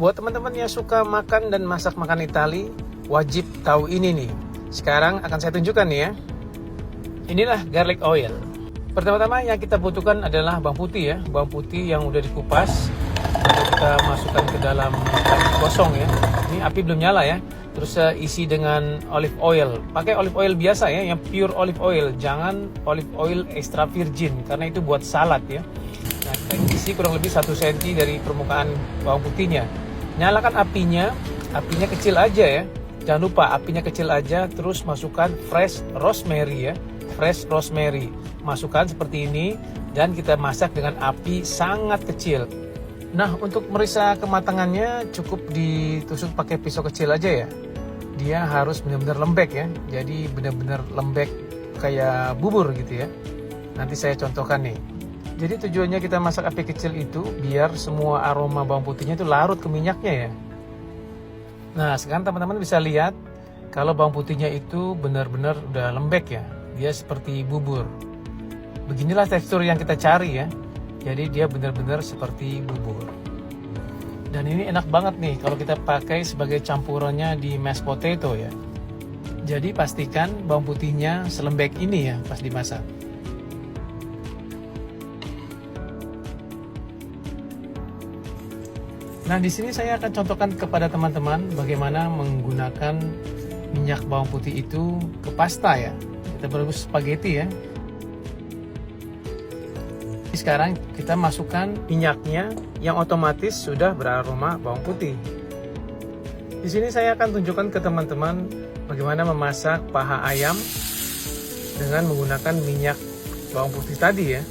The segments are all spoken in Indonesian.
Buat teman-teman yang suka makan dan masak makan Itali, wajib tahu ini nih. Sekarang akan saya tunjukkan nih ya. Inilah garlic oil. Pertama-tama yang kita butuhkan adalah bawang putih ya. Bawang putih yang udah dikupas. Lalu kita masukkan ke dalam tangki kosong ya. Ini api belum nyala ya. Terus isi dengan olive oil. Pakai olive oil biasa ya, yang pure olive oil. Jangan olive oil extra virgin, karena itu buat salad ya. Nah, kita isi kurang lebih 1 cm dari permukaan bawang putihnya. Nyalakan apinya kecil aja ya. Jangan lupa apinya kecil aja, terus masukkan fresh rosemary ya. Fresh rosemary. Masukkan seperti ini dan kita masak dengan api sangat kecil. Nah, untuk merisa kematangannya cukup ditusuk pakai pisau kecil aja ya. Dia harus benar-benar lembek ya. Jadi benar-benar lembek kayak bubur gitu ya. Nanti saya contohkan nih. Jadi tujuannya kita masak api kecil itu biar semua aroma bawang putihnya itu larut ke minyaknya ya. Nah, sekarang teman-teman bisa lihat kalau bawang putihnya itu benar-benar udah lembek ya. Dia seperti bubur. Beginilah tekstur yang kita cari ya. Jadi dia benar-benar seperti bubur. Dan ini enak banget nih kalau kita pakai sebagai campurannya di mashed potato ya. Jadi pastikan bawang putihnya selembek ini ya pas dimasak. Nah, di sini saya akan contohkan kepada teman-teman bagaimana menggunakan minyak bawang putih itu ke pasta ya. Kita merebus spaghetti ya. Sekarang kita masukkan minyaknya yang otomatis sudah beraroma bawang putih. Di sini saya akan tunjukkan ke teman-teman bagaimana memasak paha ayam dengan menggunakan minyak bawang putih tadi ya.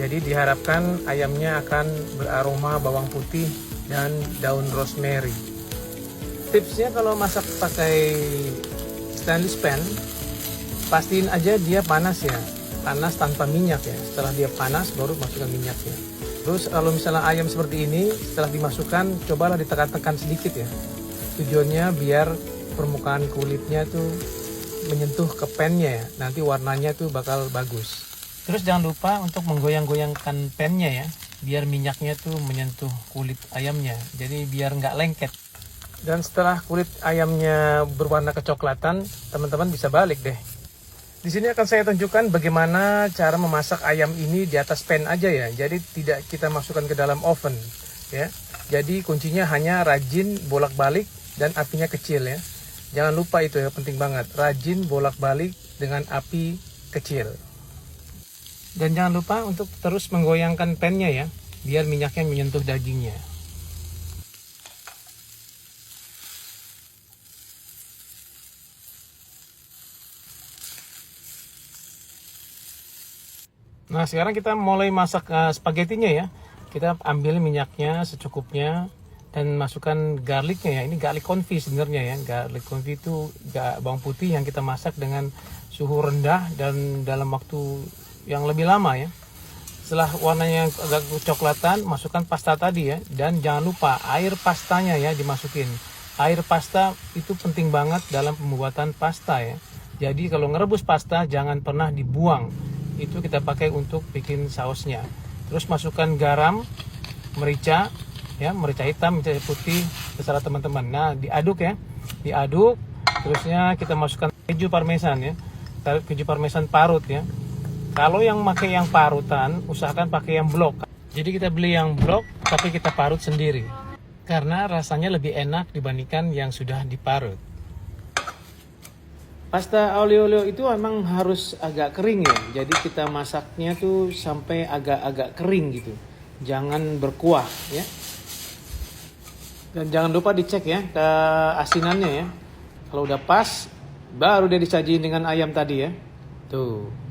Jadi diharapkan ayamnya akan beraroma bawang putih dan daun rosemary. Tipsnya kalau masak pakai stainless pan, pastiin aja dia panas ya. Panas tanpa minyak ya. Setelah dia panas baru masukkan minyaknya. Terus kalau misalnya ayam seperti ini, setelah dimasukkan cobalah ditekan-tekan sedikit ya. Tujuannya biar permukaan kulitnya tuh menyentuh ke pannya ya. Nanti warnanya tuh bakal bagus. Terus jangan lupa untuk menggoyang-goyangkan pannya ya, biar minyaknya tuh menyentuh kulit ayamnya. Jadi biar nggak lengket. Dan setelah kulit ayamnya berwarna kecoklatan, teman-teman bisa balik deh. Di sini akan saya tunjukkan bagaimana cara memasak ayam ini di atas pan aja ya. Jadi tidak kita masukkan ke dalam oven ya. Jadi kuncinya hanya rajin bolak-balik dan apinya kecil ya. Jangan lupa itu ya, penting banget. Rajin bolak-balik dengan api kecil. Dan jangan lupa untuk terus menggoyangkan pannya ya, biar minyaknya menyentuh dagingnya. Nah, sekarang kita mulai masak spagettinya ya. Kita ambil minyaknya secukupnya dan masukkan garlicnya ya. Ini garlic confit sebenarnya ya. Garlic confit itu bawang putih yang kita masak dengan suhu rendah dan dalam waktu yang lebih lama ya. Setelah warnanya agak kecoklatan, masukkan pasta tadi ya. Dan jangan lupa air pastanya ya dimasukin. Air pasta itu penting banget dalam pembuatan pasta ya. Jadi kalau ngerebus pasta jangan pernah dibuang. Itu kita pakai untuk bikin sausnya. Terus masukkan garam, merica ya, merica hitam, merica putih, terserah teman-teman. Nah, diaduk ya. Diaduk, terusnya kita masukkan keju parmesan ya. Keju parmesan parut ya. Kalau yang pakai yang parutan, usahakan pakai yang blok. Jadi kita beli yang blok, tapi kita parut sendiri. Karena rasanya lebih enak dibandingkan yang sudah diparut. Pasta olio olio itu emang harus agak kering ya. Jadi kita masaknya tuh sampai agak-agak kering gitu. Jangan berkuah ya. Dan jangan lupa dicek ya keasinannya ya. Kalau udah pas, baru dia disajiin dengan ayam tadi ya. Tuh.